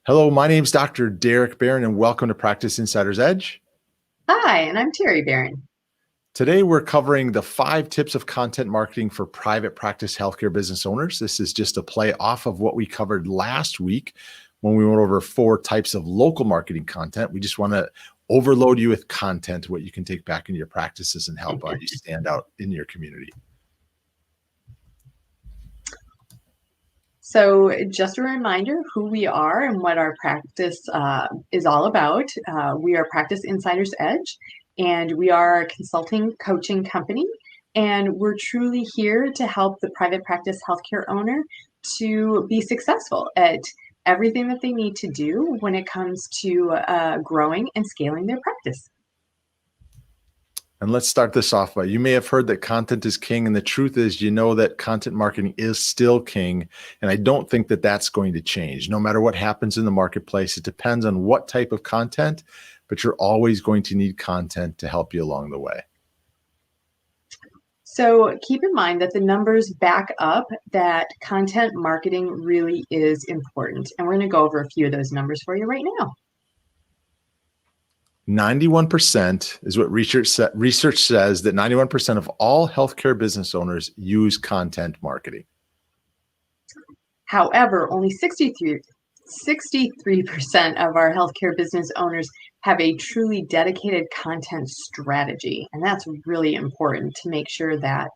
Hello, my name's Dr. Derek Barron, and welcome to Practice Insider's Edge. Hi, and I'm Terry Barron. Today, we're covering the 5 tips of content marketing for private practice healthcare business owners. This is just a play off of what we covered last week when we went over 4 types of local marketing content. We just want to overload you with content, what you can take back into your practices and help you stand out in your community. So just a reminder who we are and what our practice is all about. We are Practice Insider's Edge, and we are a consulting coaching company. And we're truly here to help the private practice healthcare owner to be successful at everything that they need to do when it comes to growing and scaling their practice. And let's start this off by, you may have heard that content is king, and the truth is, that content marketing is still king. And I don't think that that's going to change. No matter what happens in the marketplace, it depends on what type of content, but you're always going to need content to help you along the way. So keep in mind that the numbers back up that content marketing really is important. And we're going to go over a few of those numbers for you right now. 91% is what research says, that 91% of all healthcare business owners use content marketing. However, only 63% of our healthcare business owners have a truly dedicated content strategy. And that's really important to make sure that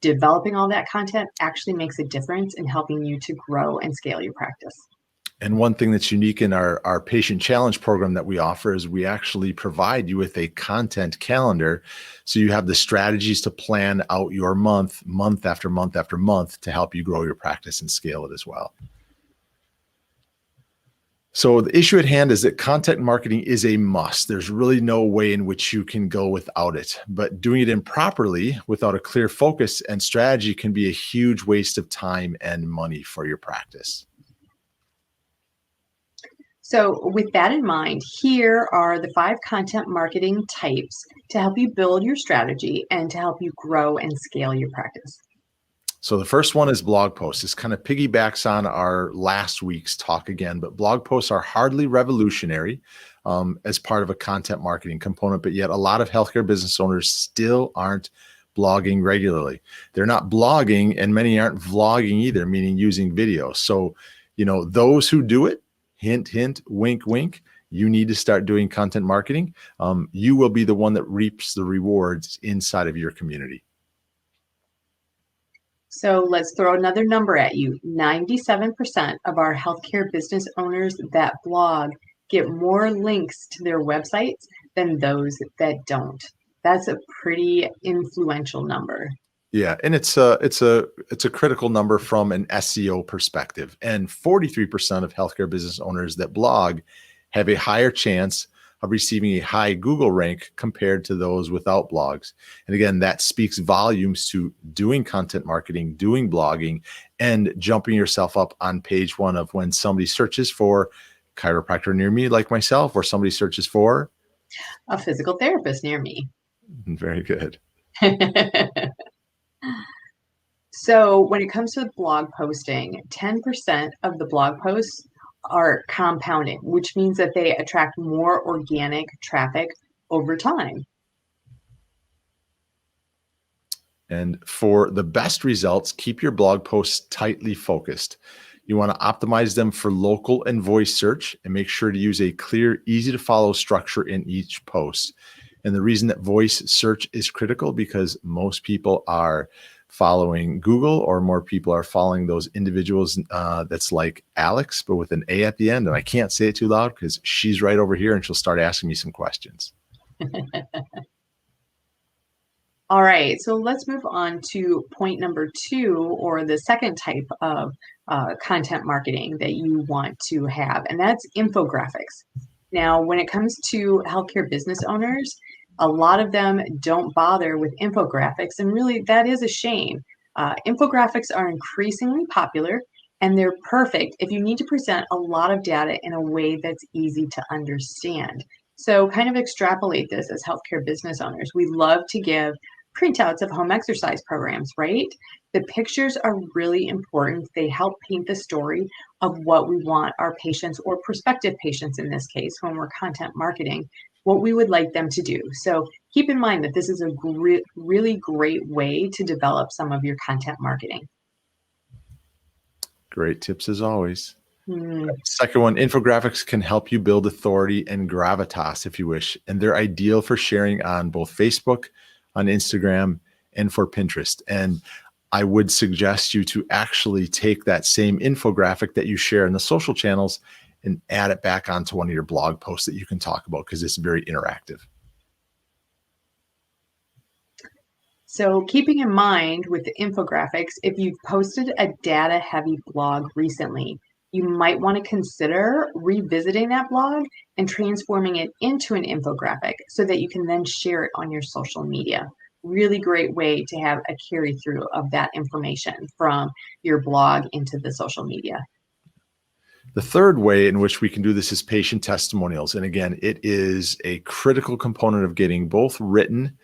developing all that content actually makes a difference in helping you to grow and scale your practice. And one thing that's unique in our patient challenge program that we offer is we actually provide you with a content calendar. So you have the strategies to plan out your month after month after month to help you grow your practice and scale it as well. So the issue at hand is that content marketing is a must. There's really no way in which you can go without it, but doing it improperly without a clear focus and strategy can be a huge waste of time and money for your practice. So with that in mind, here are the 5 content marketing types to help you build your strategy and to help you grow and scale your practice. So the first one is blog posts. This kind of piggybacks on our last week's talk again, but blog posts are hardly revolutionary as part of a content marketing component, but yet a lot of healthcare business owners still aren't blogging regularly. They're not blogging, and many aren't vlogging either, meaning using video. So, those who do it, hint, hint, wink, wink, you need to start doing content marketing. You will be the one that reaps the rewards inside of your community. So let's throw another number at you. 97% of our healthcare business owners that blog get more links to their websites than those that don't. That's a pretty influential number. Yeah, and it's a critical number from an SEO perspective. And 43% of healthcare business owners that blog have a higher chance of receiving a high Google rank compared to those without blogs. And again, that speaks volumes to doing content marketing, doing blogging, and jumping yourself up on page 1 of when somebody searches for chiropractor near me, like myself, or somebody searches for a physical therapist near me. Very good. So when it comes to blog posting, 10% of the blog posts are compounding, which means that they attract more organic traffic over time. And for the best results, keep your blog posts tightly focused. You want to optimize them for local and voice search, and make sure to use a clear, easy to follow structure in each post. And the reason that voice search is critical, because most people are following Google, or more people are following those individuals that's like Alex, but with an A at the end. And I can't say it too loud because she's right over here and she'll start asking me some questions. All right, so let's move on to point number 2, or the second type of content marketing that you want to have, and that's infographics. Now, when it comes to healthcare business owners, a lot of them don't bother with infographics, and really that is a shame. Infographics are increasingly popular, and they're perfect if you need to present a lot of data in a way that's easy to understand. So kind of extrapolate this as healthcare business owners. We love to give printouts of home exercise programs, right? The pictures are really important. They help paint the story of what we want our patients, or prospective patients in this case, when we're content marketing, what we would like them to do. So keep in mind that this is a really great way to develop some of your content marketing. Great tips as always. Hmm. Second one, infographics can help you build authority and gravitas if you wish, and they're ideal for sharing on both Facebook, on Instagram, and for Pinterest. And I would suggest you to actually take that same infographic that you share in the social channels and add it back onto one of your blog posts that you can talk about, because it's very interactive. So keeping in mind with the infographics, if you've posted a data-heavy blog recently, you might want to consider revisiting that blog and transforming it into an infographic so that you can then share it on your social media. Really great way to have a carry through of that information from your blog into the social media. The third way in which we can do this is patient testimonials. And again, it is a critical component of getting both written,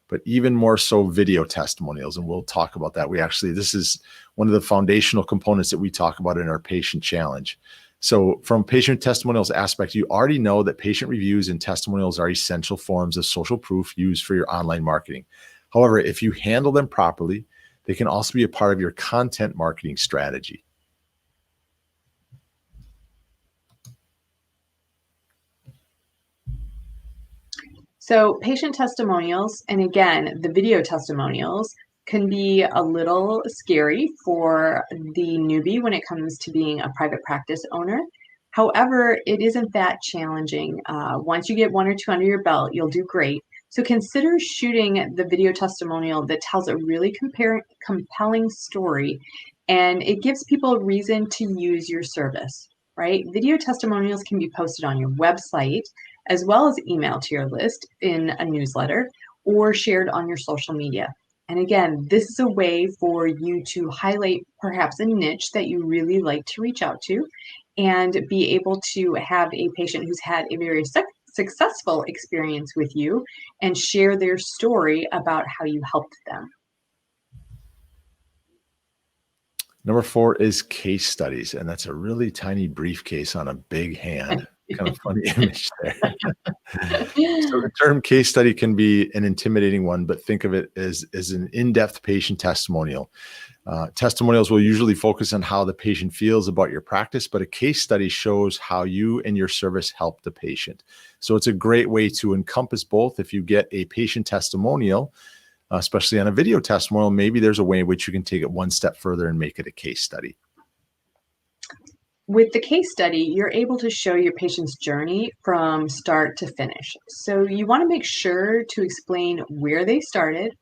but even more so video testimonials. And we'll talk about that. This is one of the foundational components that we talk about in our patient challenge. So from patient testimonials aspect, you already know that patient reviews and testimonials are essential forms of social proof used for your online marketing. However, if you handle them properly, they can also be a part of your content marketing strategy. So patient testimonials, and again, the video testimonials, can be a little scary for the newbie when it comes to being a private practice owner. However, it isn't that challenging. Once you get one or two under your belt, you'll do great. So consider shooting the video testimonial that tells a really compelling story, and it gives people a reason to use your service, right? Video testimonials can be posted on your website, as well as emailed to your list in a newsletter, or shared on your social media. And again, this is a way for you to highlight perhaps a niche that you really like to reach out to, and be able to have a patient who's had a very successful experience with you and share their story about how you helped them. Number 4 is case studies, and that's a really tiny briefcase on a big hand. Kind of funny image there. So the term case study can be an intimidating one, but think of it as an in-depth patient testimonial. Testimonials will usually focus on how the patient feels about your practice, but a case study shows how you and your service help the patient. So it's a great way to encompass both. If you get a patient testimonial, especially on a video testimonial, maybe there's a way in which you can take it one step further and make it a case study. With the case study, you're able to show your patient's journey from start to finish. So you want to make sure to explain where they started,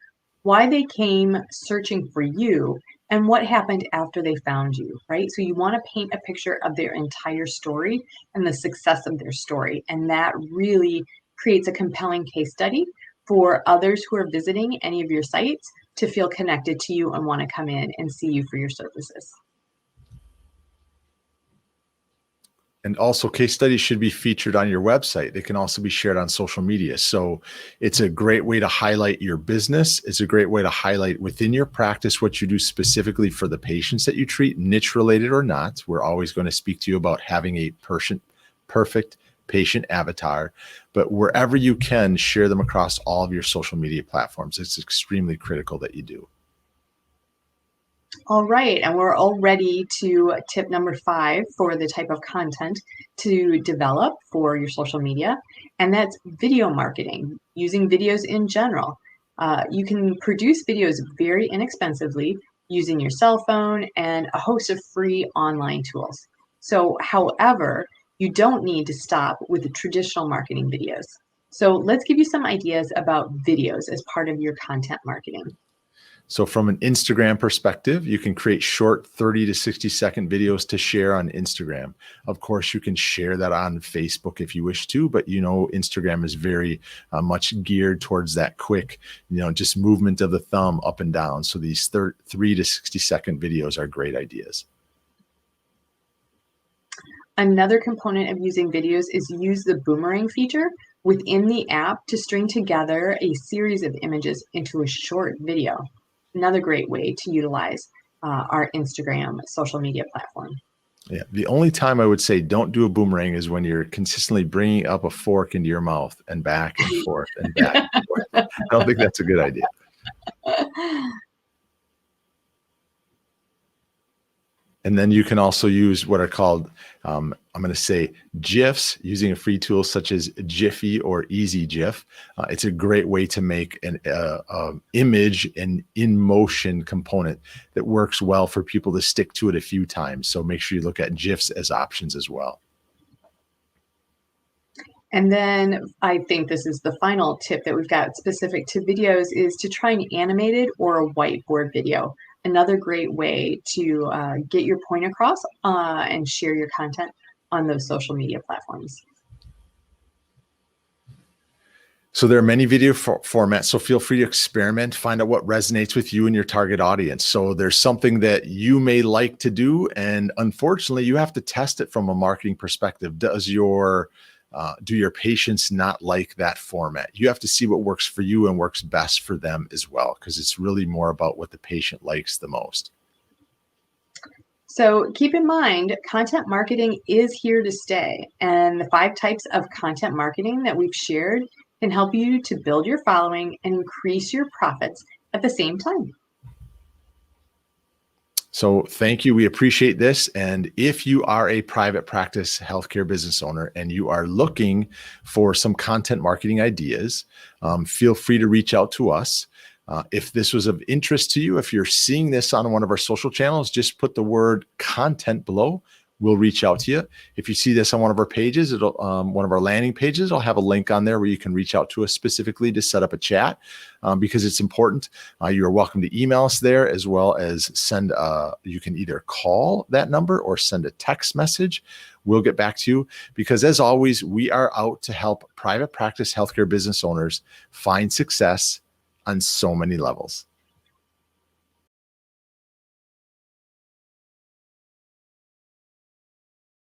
why they came searching for you, and what happened after they found you, right? So you want to paint a picture of their entire story and the success of their story. And that really creates a compelling case study for others who are visiting any of your sites to feel connected to you and want to come in and see you for your services. And also, case studies should be featured on your website. They can also be shared on social media. So it's a great way to highlight your business. It's a great way to highlight within your practice what you do specifically for the patients that you treat, niche related or not. We're always going to speak to you about having a perfect patient avatar, but wherever you can, share them across all of your social media platforms. It's extremely critical that you do. All right, and we're all ready to tip number 5 for the type of content to develop for your social media, and that's video marketing, using videos in general. You can produce videos very inexpensively using your cell phone and a host of free online tools. So, however, you don't need to stop with the traditional marketing videos. So let's give you some ideas about videos as part of your content marketing. So from an Instagram perspective, you can create short 30 to 60-second videos to share on Instagram. Of course, you can share that on Facebook if you wish to, but Instagram is very much geared towards that quick, just movement of the thumb up and down. So these 3 to 60-second videos are great ideas. Another component of using videos is use the boomerang feature. within the app to string together a series of images into a short video. Another great way to utilize our Instagram social media platform. Yeah. The only time I would say don't do a boomerang is when you're consistently bringing up a fork into your mouth and back and forth and back and forth. I don't think that's a good idea. And then you can also use what are called, I'm going to say Gifs, using a free tool such as Jiffy or Easy GIF. It's a great way to make an image and in motion component that works well for people to stick to it a few times. So make sure you look at GIFs as options as well. And then I think this is the final tip that we've got specific to videos, is to try an animated or a whiteboard video. Another great way to get your point across and share your content on those social media platforms. So there are many video formats, so feel free to experiment, find out what resonates with you and your target audience. So there's something that you may like to do, and unfortunately you have to test it from a marketing perspective. Do your patients not like that format? You have to see what works for you and works best for them as well, because it's really more about what the patient likes the most. So keep in mind, content marketing is here to stay, and the 5 types of content marketing that we've shared can help you to build your following and increase your profits at the same time. So thank you. We appreciate this. And if you are a private practice healthcare business owner and you are looking for some content marketing ideas, feel free to reach out to us. If this was of interest to you, if you're seeing this on one of our social channels, just put the word content below. We'll reach out to you. If you see this on one of our pages, one of our landing pages, I'll have a link on there where you can reach out to us specifically to set up a chat, because it's important. You are welcome to email us there, as well as send, you can either call that number or send a text message. We'll get back to you, because as always, we are out to help private practice healthcare business owners find success on so many levels.